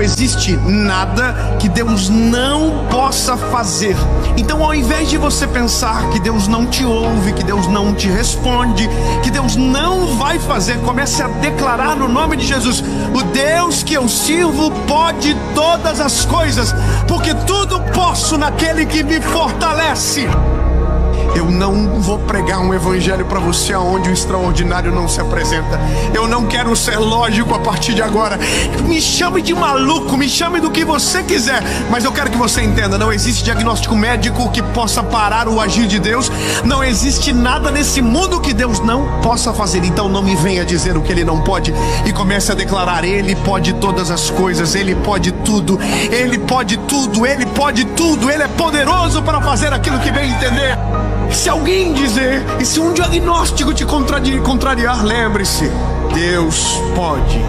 existe nada que Deus não possa fazer. Então, ao invés de você pensar que Deus não te ouve, que Deus não te responde, que Deus não vai fazer, comece a declarar no nome de Jesus: o Deus que eu sirvo pode todas as coisas, porque tudo posso naquele que me fortalece. Eu não vou pregar um evangelho para você onde o extraordinário não se apresenta. Eu não quero ser lógico a partir de agora. Me chame de maluco, me chame do que você quiser, mas eu quero que você entenda: não existe diagnóstico médico que possa parar o agir de Deus. Não existe nada nesse mundo que Deus não possa fazer. Então não me venha dizer o que Ele não pode, e comece a declarar: Ele pode todas as coisas, Ele pode tudo, Ele pode tudo, Ele pode tudo, Ele é poderoso para fazer aquilo que bem entender. Se alguém dizer, e se um diagnóstico te contrariar, lembre-se: Deus pode